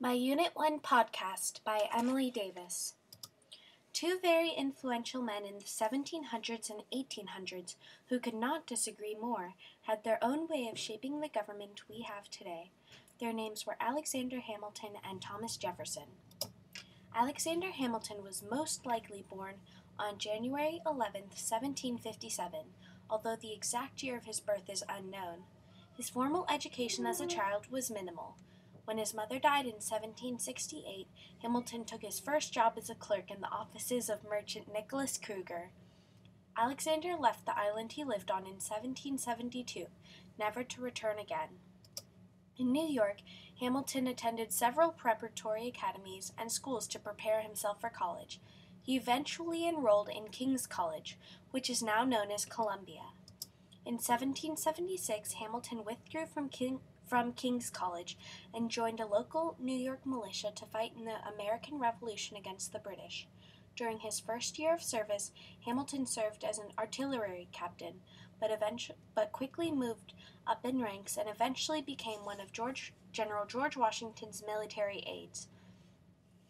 My Unit 1 podcast by Emily Davis. Two very influential men in the 1700s and 1800s who could not disagree more had their own way of shaping the government we have today. Their names were Alexander Hamilton and Thomas Jefferson. Alexander Hamilton was most likely born on January 11th, 1757, although the exact year of his birth is unknown. His formal education as a child was minimal. When his mother died in 1768, Hamilton took his first job as a clerk in the offices of merchant Nicholas Kruger. Alexander left the island he lived on in 1772, never to return again. In New York, Hamilton attended several preparatory academies and schools to prepare himself for college. He eventually enrolled in King's College, which is now known as Columbia. In 1776, Hamilton withdrew from King's College and joined a local New York militia to fight in the American Revolution against the British. During his first year of service, Hamilton served as an artillery captain, but quickly moved up in ranks and eventually became one of General George Washington's military aides.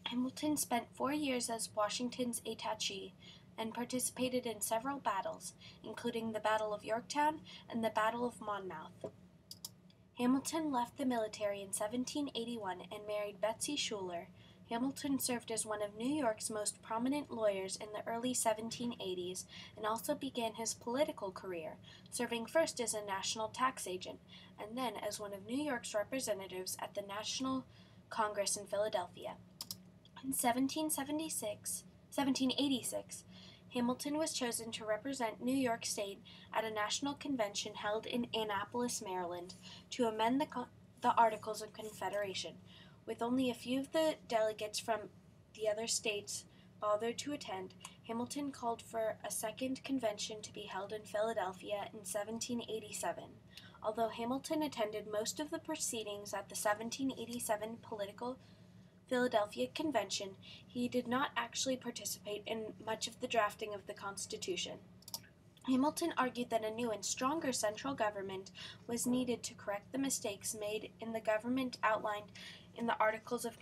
Hamilton spent 4 years as Washington's attaché and participated in several battles, including the Battle of Yorktown and the Battle of Monmouth. Hamilton left the military in 1781 and married Betsy Schuyler. Hamilton served as one of New York's most prominent lawyers in the early 1780s and also began his political career, serving first as a national tax agent and then as one of New York's representatives at the National Congress in Philadelphia. In 1786, Hamilton was chosen to represent New York State at a national convention held in Annapolis, Maryland, to amend the Articles of Confederation. With only a few of the delegates from the other states bothered to attend, Hamilton called for a second convention to be held in Philadelphia in 1787. Although Hamilton attended most of the proceedings at the 1787 Philadelphia Convention, he did not actually participate in much of the drafting of the Constitution. Hamilton argued that a new and stronger central government was needed to correct the mistakes made in the government outlined in the Articles of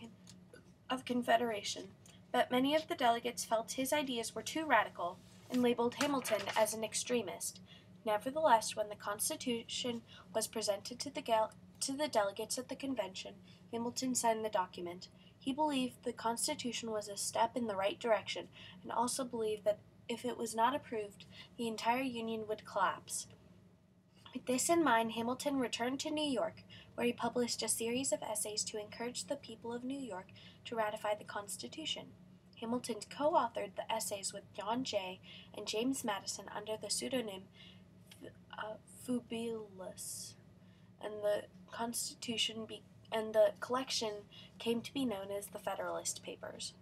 Confederation, but many of the delegates felt his ideas were too radical and labeled Hamilton as an extremist. Nevertheless, when the Constitution was presented to the delegates at the convention, Hamilton signed the document. He believed the Constitution was a step in the right direction, and also believed that if it was not approved, the entire Union would collapse. With this in mind, Hamilton returned to New York, where he published a series of essays to encourage the people of New York to ratify the Constitution. Hamilton co-authored the essays with John Jay and James Madison under the pseudonym Fabulous, and the collection came to be known as the Federalist Papers.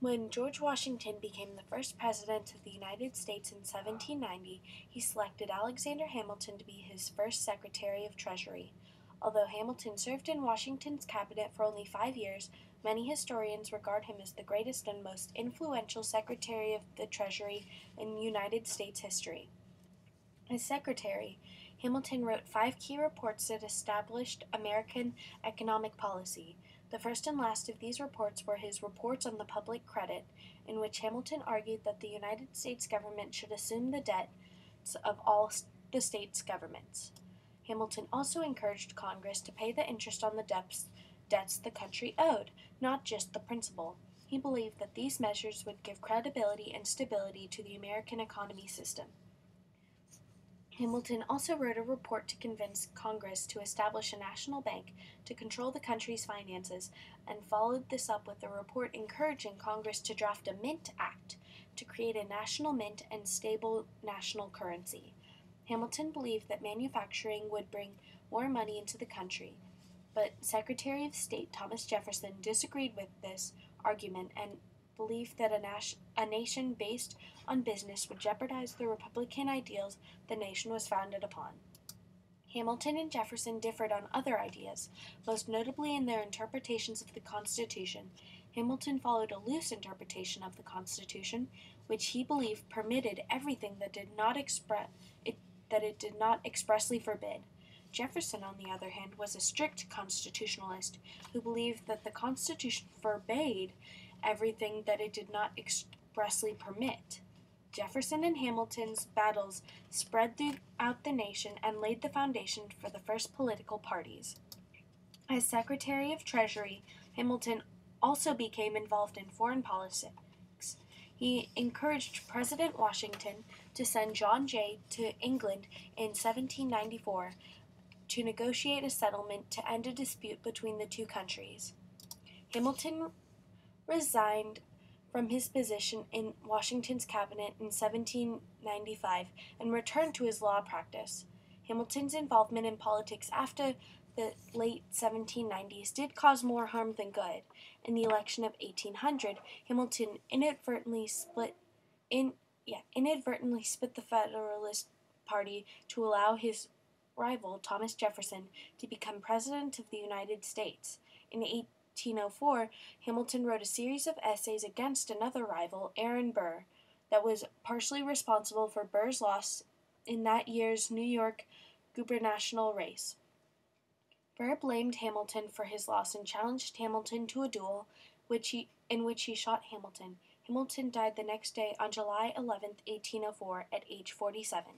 When George Washington became the first president of the United States in 1790, he selected Alexander Hamilton to be his first Secretary of Treasury. Although Hamilton served in Washington's cabinet for only 5 years, many historians regard him as the greatest and most influential Secretary of the Treasury in United States history. As Secretary, Hamilton wrote 5 key reports that established American economic policy. The first and last of these reports were his reports on the public credit, in which Hamilton argued that the United States government should assume the debts of all the states' governments. Hamilton also encouraged Congress to pay the interest on the debts the country owed, not just the principal. He believed that these measures would give credibility and stability to the American economy system. Hamilton also wrote a report to convince Congress to establish a national bank to control the country's finances, and followed this up with a report encouraging Congress to draft a Mint Act to create a national mint and stable national currency. Hamilton believed that manufacturing would bring more money into the country, but Secretary of State Thomas Jefferson disagreed with this argument and believed that a nation based on business would jeopardize the Republican ideals the nation was founded upon. Hamilton and Jefferson differed on other ideas, most notably in their interpretations of the Constitution. Hamilton followed a loose interpretation of the Constitution, which he believed permitted everything that it did not expressly forbid. Jefferson, on the other hand, was a strict constitutionalist who believed that the Constitution forbade everything that it did not expressly permit. Jefferson and Hamilton's battles spread throughout the nation and laid the foundation for the first political parties. As Secretary of Treasury, Hamilton also became involved in foreign politics. He encouraged President Washington to send John Jay to England in 1794 to negotiate a settlement to end a dispute between the two countries. Hamilton resigned from his position in Washington's cabinet in 1795 and returned to his law practice. Hamilton's involvement in politics after the late 1790s did cause more harm than good. In the election of 1800, Hamilton inadvertently split the Federalist Party to allow his rival, Thomas Jefferson, to become President of the United States. In 1804, Hamilton wrote a series of essays against another rival, Aaron Burr, that was partially responsible for Burr's loss in that year's New York gubernatorial race. Burr blamed Hamilton for his loss and challenged Hamilton to a duel in which he shot Hamilton. Hamilton died the next day on July 11, 1804, at age 47.